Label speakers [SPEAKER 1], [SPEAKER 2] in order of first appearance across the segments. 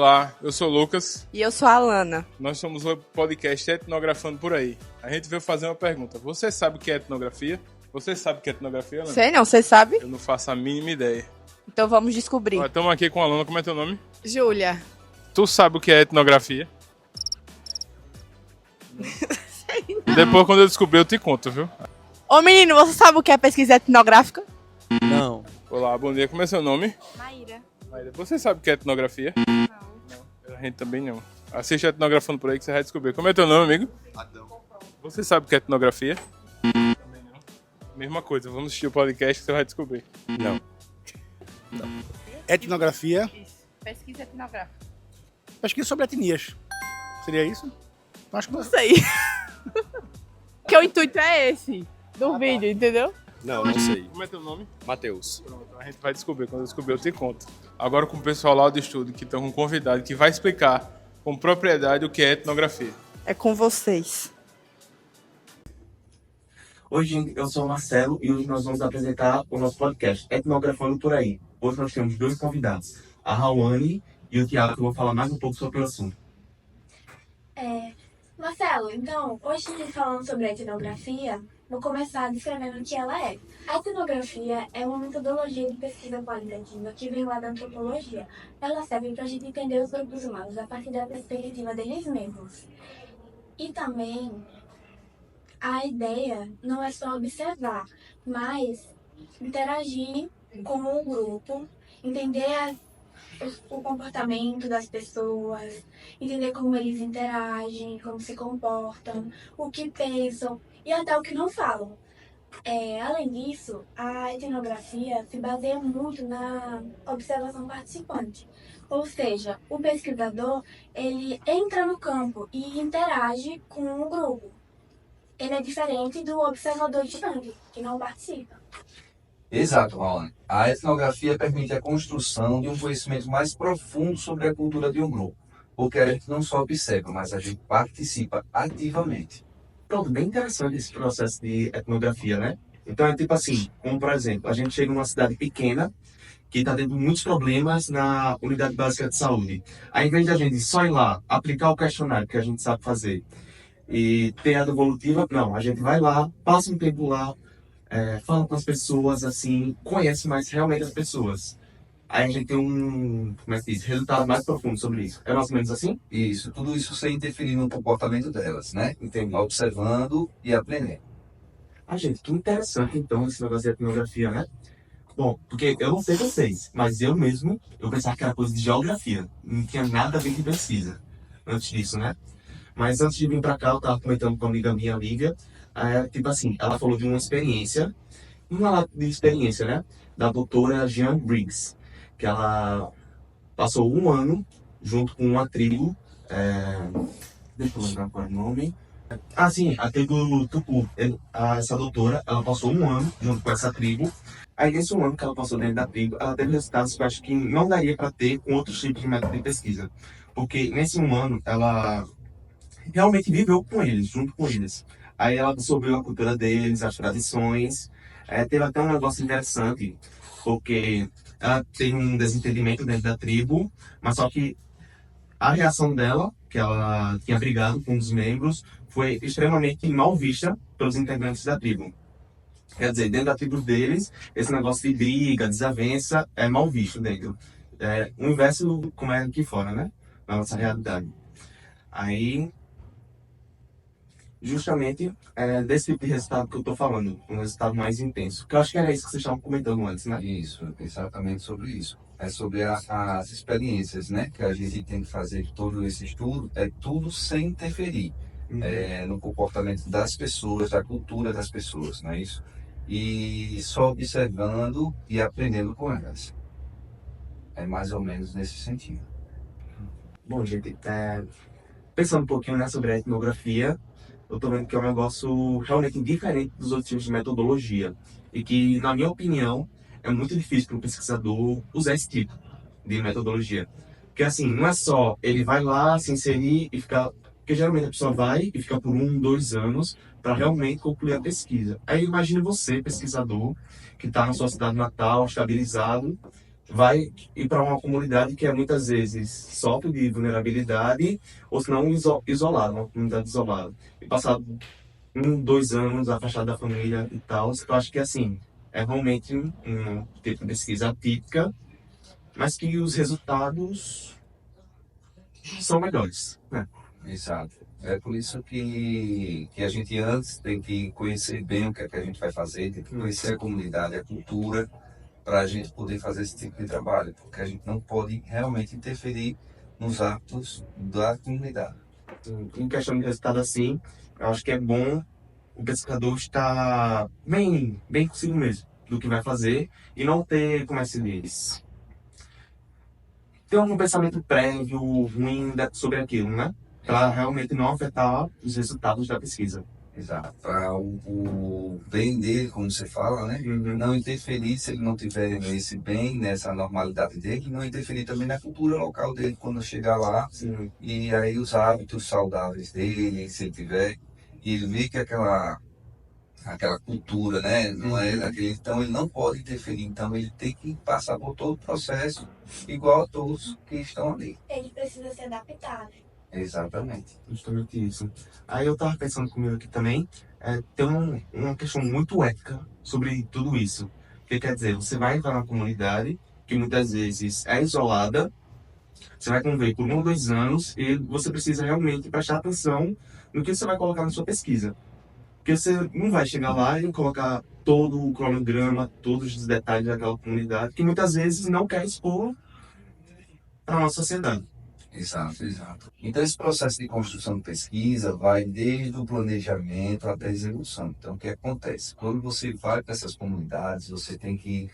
[SPEAKER 1] Olá, eu sou o Lucas.
[SPEAKER 2] E eu sou a Alana.
[SPEAKER 1] Nós somos o podcast Etnografando por Aí. A gente veio fazer uma pergunta. Você sabe o que é etnografia? Você sabe o que é etnografia, Alana?
[SPEAKER 2] Sei não, você sabe?
[SPEAKER 1] Eu não faço a mínima ideia.
[SPEAKER 2] Então vamos descobrir.
[SPEAKER 1] Estamos aqui com a Alana. Como é teu nome?
[SPEAKER 2] Júlia.
[SPEAKER 1] Tu sabe o que é etnografia?
[SPEAKER 2] Sei não.
[SPEAKER 1] Depois, quando eu descobrir, eu te conto, viu?
[SPEAKER 2] Ô menino, você sabe o que é pesquisa etnográfica?
[SPEAKER 3] Não.
[SPEAKER 1] Olá, bom dia. Como é seu nome?
[SPEAKER 2] Maíra.
[SPEAKER 1] Você sabe o que é etnografia?
[SPEAKER 2] Não.
[SPEAKER 1] A gente também não. Assiste Etnografando por Aí que você vai descobrir. Como é teu nome, amigo?
[SPEAKER 3] Adão.
[SPEAKER 1] Você sabe o que é etnografia? Também não. Mesma coisa, vamos assistir o podcast que você vai descobrir.
[SPEAKER 3] Não.
[SPEAKER 4] Etnografia,
[SPEAKER 2] Isso. Pesquisa etnográfica.
[SPEAKER 4] pesquisa sobre etnias. Seria isso? Acho que
[SPEAKER 2] Não sei. Porque o intuito é esse do vídeo, entendeu?
[SPEAKER 3] Não sei.
[SPEAKER 1] Como é teu nome?
[SPEAKER 3] Matheus.
[SPEAKER 1] Pronto, a gente vai descobrir. Quando eu descobrir, eu te conto. Agora com o pessoal lá do estúdio, que estão com um convidado que vai explicar com propriedade o que é etnografia.
[SPEAKER 2] É com vocês.
[SPEAKER 5] Oi, gente, eu sou o Marcelo e hoje nós vamos apresentar o nosso podcast Etnografando por Aí. Hoje nós temos dois convidados, a Rawane e o Thiago, que vão falar mais um pouco sobre o assunto.
[SPEAKER 6] Marcelo, então, hoje falando sobre a etnografia, vou começar descrevendo o que ela é. A etnografia é uma metodologia de pesquisa qualitativa que vem lá da antropologia. Ela serve para a gente entender os grupos humanos a partir da perspectiva deles mesmos. E também, a ideia não é só observar, mas interagir com o grupo, entender o comportamento das pessoas, entender como eles interagem, como se comportam, o que pensam e até o que não falam. Além disso, a etnografia se baseia muito na observação participante. Ou seja, o pesquisador, ele entra no campo e interage com o grupo. Ele é diferente do observador de campo, que não participa.
[SPEAKER 7] Exato, Raoni. A etnografia permite a construção de um conhecimento mais profundo sobre a cultura de um grupo, porque a gente não só observa, mas a gente participa ativamente.
[SPEAKER 5] Pronto, bem interessante esse processo de etnografia, né? Então é tipo assim, como por exemplo, a gente chega numa cidade pequena que está tendo muitos problemas na unidade básica de saúde. Ao invés de a gente só ir lá, aplicar o questionário que a gente sabe fazer e ter a devolutiva, não, a gente vai lá, passa um tempo lá, fala com as pessoas, assim, conhece mais realmente as pessoas. Aí a gente tem como é que diz, resultado mais profundo sobre isso. É mais ou menos assim?
[SPEAKER 7] Isso, tudo isso sem interferir no comportamento delas, né?
[SPEAKER 5] Entendi.
[SPEAKER 7] Observando e aprendendo.
[SPEAKER 5] Gente, que interessante então esse negócio de etnografia, né? Bom, porque eu não sei vocês, mas eu mesmo, eu pensava que era coisa de geografia. Não tinha nada a ver com pesquisa antes disso, né? Mas antes de vir pra cá, eu tava comentando com uma minha amiga, tipo assim, ela falou de uma experiência, né? Da doutora Jean Briggs, que ela passou um ano junto com uma tribo, deixa eu lembrar qual é o nome. Sim, a tribo Tupu. Essa doutora, ela passou um ano junto com essa tribo. Aí nesse um ano que ela passou dentro da tribo, ela teve resultados que eu acho que não daria para ter com outros tipos de método de pesquisa. Porque nesse um ano, ela realmente viveu com eles, junto com eles. Aí ela absorveu a cultura deles, as tradições. Teve até um negócio interessante, porque ela teve um desentendimento dentro da tribo, mas só que a reação dela, que ela tinha brigado com um dos membros, foi extremamente mal vista pelos integrantes da tribo. Quer dizer, dentro da tribo deles, esse negócio de briga, desavença, é mal visto dentro. O inverso como é aqui fora, né? Na nossa realidade. Aí, justamente, desse tipo de resultado que eu tô falando, um resultado mais intenso. Que eu acho que era isso que vocês estavam comentando antes, né?
[SPEAKER 7] Isso, exatamente sobre isso. É sobre as experiências, né? Que a gente tem que fazer todo esse estudo, é tudo sem interferir no comportamento das pessoas, da cultura das pessoas, não é isso? E só observando e aprendendo com elas. É mais ou menos nesse sentido.
[SPEAKER 5] Bom, gente, pensando um pouquinho, né, sobre a etnografia, eu tô vendo que é um negócio realmente diferente dos outros tipos de metodologia. E que, na minha opinião, é muito difícil para um pesquisador usar esse tipo de metodologia. Porque, assim, não é só ele vai lá, se inserir e ficar... Porque, geralmente, a pessoa vai e fica por 1, 2 anos para realmente concluir a pesquisa. Aí, imagine você, pesquisador, que está na sua cidade natal, estabilizado, vai ir para uma comunidade que é muitas vezes sofre de vulnerabilidade ou se não isolada, uma comunidade isolada. E passar 2 anos afastado da família e tal, eu acho que assim, é realmente um tipo de pesquisa atípica, mas que os resultados são melhores, né?
[SPEAKER 7] Exato. É por isso que a gente antes tem que conhecer bem o que é que a gente vai fazer, tem que conhecer a comunidade, a cultura, para a gente poder fazer esse tipo de trabalho, porque a gente não pode realmente interferir nos atos da comunidade.
[SPEAKER 5] Em questão de resultado assim, eu acho que é bom o pesquisador estar bem consigo mesmo do que vai fazer e não ter, como é que se diz, ter um pensamento prévio ruim sobre aquilo, né? Para realmente não afetar os resultados da pesquisa.
[SPEAKER 7] Exato. Para o bem dele, como você fala, né? Não interferir se ele não tiver nesse bem, nessa normalidade dele, não interferir também na cultura local dele quando chegar lá.
[SPEAKER 5] Sim.
[SPEAKER 7] E aí os hábitos saudáveis dele, se ele tiver, e ele vê que aquela cultura, né? Não é daquele, então ele não pode interferir, então ele tem que passar por todo o processo, igual a todos que estão ali.
[SPEAKER 6] Ele precisa se adaptar, né?
[SPEAKER 7] Exatamente.
[SPEAKER 5] Justamente isso. Aí eu tava pensando comigo aqui também, tem uma questão muito ética sobre tudo isso. Que quer dizer, você vai entrar na comunidade, que muitas vezes é isolada, você vai conviver por 1 ou 2 anos e você precisa realmente prestar atenção no que você vai colocar na sua pesquisa. Porque você não vai chegar lá e colocar todo o cronograma, todos os detalhes daquela comunidade, que muitas vezes não quer expor para a nossa sociedade.
[SPEAKER 7] Exato, exato. Então, esse processo de construção de pesquisa vai desde o planejamento até a execução. Então, o que acontece? Quando você vai para essas comunidades, você tem que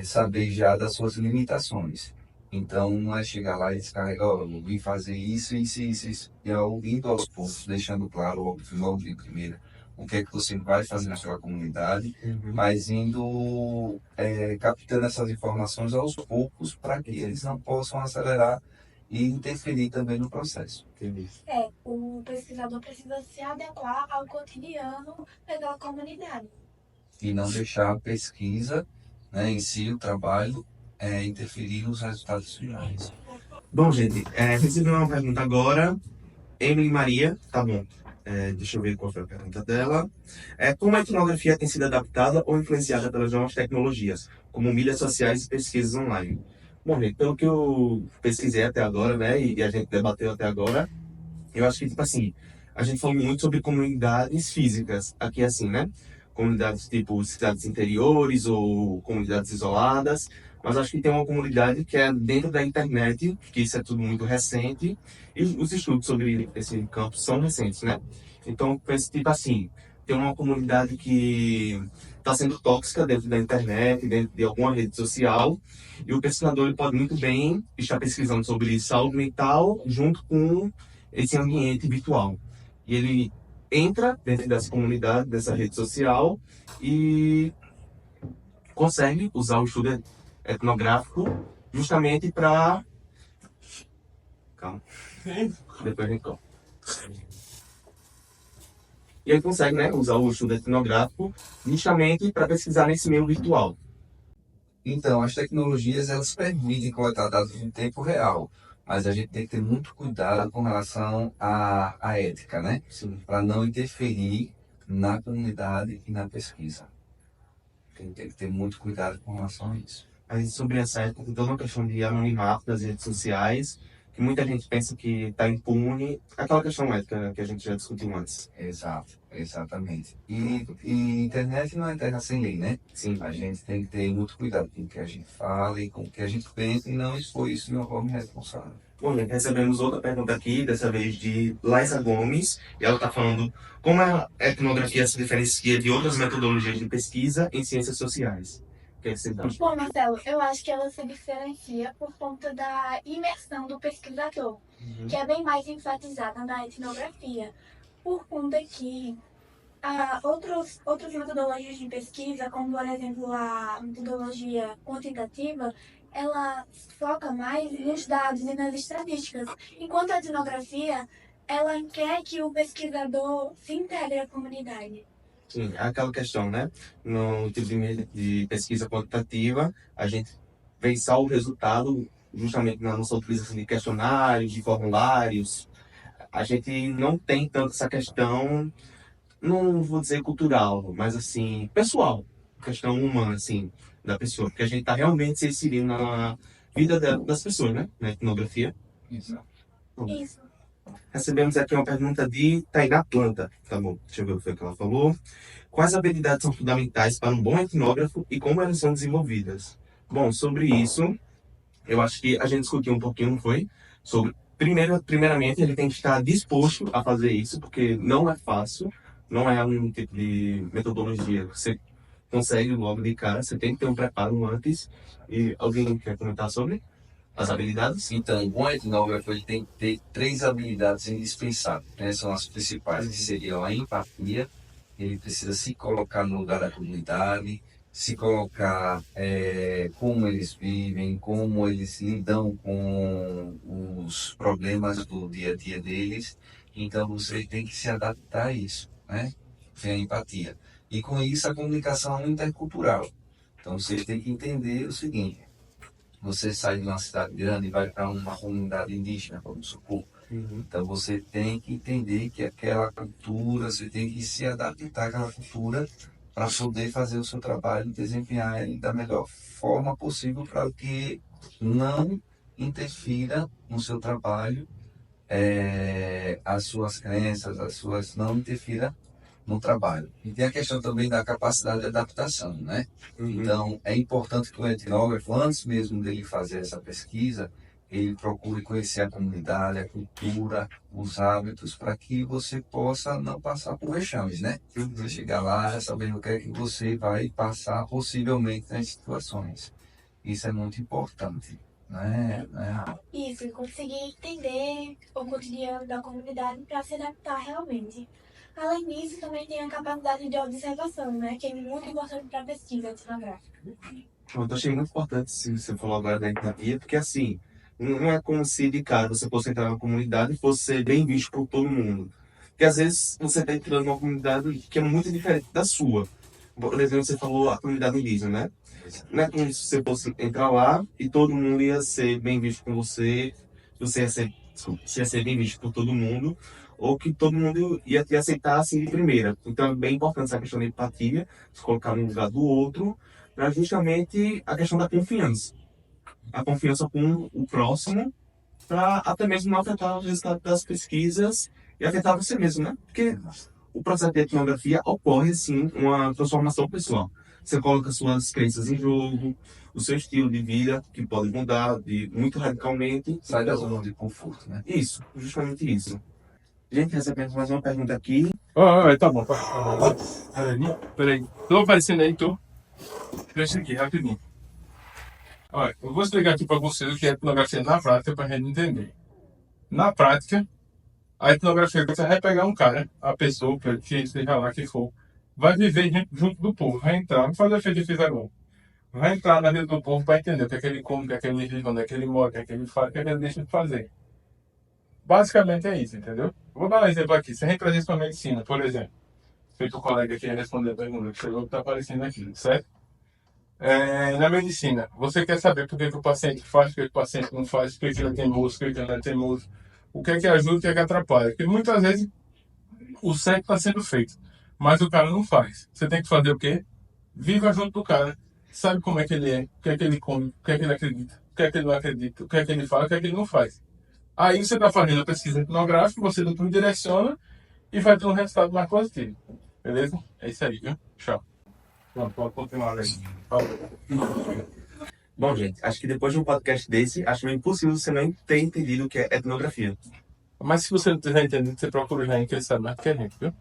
[SPEAKER 7] saber já das suas limitações. Então, não é chegar lá e descarregar, ó, eu vim fazer isso, isso, isso, isso. E indo aos poucos, deixando claro, logo de primeira, o que é que você vai fazer naquela comunidade, mas indo captando essas informações aos poucos para que eles não possam acelerar e interferir também no processo.
[SPEAKER 5] Entendi.
[SPEAKER 6] O pesquisador precisa se adequar ao cotidiano daquela comunidade.
[SPEAKER 7] E não deixar a pesquisa, né, em si, o trabalho, interferir nos resultados finais.
[SPEAKER 5] Bom, gente, recebi uma pergunta agora. Emily Maria, tá bom. Deixa eu ver qual foi a pergunta dela. Como a etnografia tem sido adaptada ou influenciada pelas novas tecnologias, como mídias sociais e pesquisas online? Bom, gente, pelo que eu pesquisei até agora, né, e a gente debateu até agora, eu acho que, tipo assim, a gente falou muito sobre comunidades físicas, aqui assim, né? Comunidades tipo cidades interiores ou comunidades isoladas, mas acho que tem uma comunidade que é dentro da internet, que isso é tudo muito recente, e os estudos sobre esse campo são recentes, né? Então, penso, tipo assim, tem uma comunidade que está sendo tóxica dentro da internet, dentro de alguma rede social, e o pesquisador ele pode muito bem estar pesquisando sobre saúde mental junto com esse ambiente virtual. E ele entra dentro dessa comunidade, dessa rede social, e consegue usar o estudo etnográfico justamente para... Calma. Depois a gente calma. E ele consegue, né, usar o estudo etnográfico justamente para pesquisar nesse meio virtual.
[SPEAKER 7] Então, as tecnologias, elas permitem coletar dados em tempo real, mas a gente tem que ter muito cuidado com relação à ética, né? Para não interferir na comunidade e na pesquisa. Tem que ter muito cuidado com relação a isso.
[SPEAKER 5] Mas sobre essa ética, tem toda uma questão de anonimato das redes sociais, que muita gente pensa que está impune. Aquela questão ética que a gente já discutiu antes.
[SPEAKER 7] Exato, exatamente. E internet não é terra sem lei, né?
[SPEAKER 5] Sim.
[SPEAKER 7] A gente tem que ter muito cuidado com o que a gente fala e com o que a gente pensa e não expor isso de uma forma irresponsável.
[SPEAKER 5] Bom, gente, recebemos outra pergunta aqui, dessa vez de Laisa Gomes, e ela está falando como a etnografia se diferencia de outras metodologias de pesquisa em ciências sociais. O que é que você acha?
[SPEAKER 6] Bom, Marcelo, eu acho que ela se diferencia por conta da imersão do pesquisador, que é bem mais enfatizada na etnografia, por conta que outras metodologias de pesquisa, como por exemplo a metodologia quantitativa, ela foca mais nos dados e nas estatísticas, enquanto a etnografia, ela quer que o pesquisador se integre à comunidade.
[SPEAKER 5] Sim, é aquela questão, né? No tipo de pesquisa quantitativa, a gente vem só o resultado justamente na nossa utilização de questionários, de formulários. A gente não tem tanto essa questão, não vou dizer cultural, mas assim, pessoal, questão humana, assim, da pessoa, porque a gente está realmente se inserindo na vida das pessoas, né? Na etnografia.
[SPEAKER 7] Exato.
[SPEAKER 6] Isso.
[SPEAKER 5] Recebemos aqui uma pergunta de Tainá Planta. Tá bom, deixa eu ver o que foi que ela falou. Quais habilidades são fundamentais para um bom etnógrafo e como elas são desenvolvidas? Bom, sobre isso, eu acho que a gente discutiu um pouquinho, não foi? Sobre, primeiramente, ele tem que estar disposto a fazer isso, porque não é fácil, não é um tipo de metodologia que você consegue logo de cara, você tem que ter um preparo antes. E alguém quer comentar sobre as habilidades?
[SPEAKER 7] Então, o bom etnógrafo ele tem que ter 3 habilidades indispensáveis, né? São as principais, que seriam a empatia. Ele precisa se colocar no lugar da comunidade, se colocar como eles vivem, como eles lidam com os problemas do dia a dia deles. Então, você tem que se adaptar a isso, né? Tem a empatia. E com isso, a comunicação é intercultural. Então, vocês têm que entender o seguinte: você sai de uma cidade grande e vai para uma comunidade indígena, vamos supor. Então você tem que entender que aquela cultura, você tem que se adaptar àquela cultura para poder fazer o seu trabalho e desempenhar ele da melhor forma possível para que não interfira no seu trabalho, as suas crenças, não interfira no trabalho. E tem a questão também da capacidade de adaptação, né? Então, é importante que o etnógrafo, antes mesmo dele fazer essa pesquisa, ele procure conhecer a comunidade, a cultura, os hábitos, para que você possa não passar por vexames, né? Você chegar lá sabendo o que é que você vai passar possivelmente nas situações. Isso é muito importante, né?
[SPEAKER 6] Isso, e conseguir entender o cotidiano da comunidade para se adaptar realmente. Além disso, também tem a capacidade de observação, né? Que é muito importante para a pesquisa etnográfica.
[SPEAKER 5] Eu achei muito importante se você falou agora da empatia, porque assim, não é como se de cara você fosse entrar na comunidade e fosse ser bem visto por todo mundo. Porque às vezes você está entrando numa comunidade que é muito diferente da sua. Por exemplo, você falou a comunidade indígena, né? Não é como se você fosse entrar lá e todo mundo ia ser bem visto com você, você ia ser bem visto por todo mundo, ou que todo mundo ia te aceitar assim de primeira. Então é bem importante essa questão da empatia, se colocar no lugar do outro, para justamente a questão da confiança. A confiança com o próximo, para até mesmo não afetar o resultado das pesquisas e afetar você mesmo, né? Porque o processo de etnografia ocorre, sim, uma transformação pessoal. Você coloca suas crenças em jogo, o seu estilo de vida, que pode mudar muito radicalmente.
[SPEAKER 7] Sai da zona de conforto, né?
[SPEAKER 5] Isso, justamente isso. Gente, recebemos mais uma pergunta aqui.
[SPEAKER 1] Tá bom. Peraí. Tô aparecendo aí, tô? Deixa aqui, rapidinho. Olha, eu vou explicar aqui para vocês o que é etnografia na prática para a gente entender. Na prática, a etnografia, você vai pegar um cara, a pessoa, que seja lá que for, vai viver junto do povo, vai entrar, vai fazer o feito de fizeram. Vai entrar na vida do povo para entender o que é que ele come, o que é que ele vive, onde é que ele mora, o que é que ele faz, o que é que ele deixa de fazer. Basicamente é isso, entendeu? Vou dar um exemplo aqui. Se a gente trazer isso para a medicina, por exemplo, feito o colega aqui responder a pergunta que chegou, que está aparecendo aqui, certo? Na medicina, você quer saber por que o paciente faz, por que o paciente não faz, por que ele é teimoso, por que ele não é teimoso, o que é que ajuda, o que é que atrapalha. Porque muitas vezes o certo está sendo feito, mas o cara não faz. Você tem que fazer o quê? Viva junto do cara, sabe como é que ele é, o que é que ele come, o que é que ele acredita, o que é que ele não acredita, o que é que ele fala, o que é que ele não faz. Aí você está fazendo a pesquisa etnográfica, você depois direciona e vai ter um resultado mais positivo. Beleza? É isso aí, viu? Tchau. Pronto, pode continuar aí.
[SPEAKER 5] Bom, gente, acho que depois de um podcast desse, acho meio impossível você não ter entendido o que é etnografia.
[SPEAKER 1] Mas se você não tiver entendido, você procura o Jair, que ele sabe mais do que a gente, viu?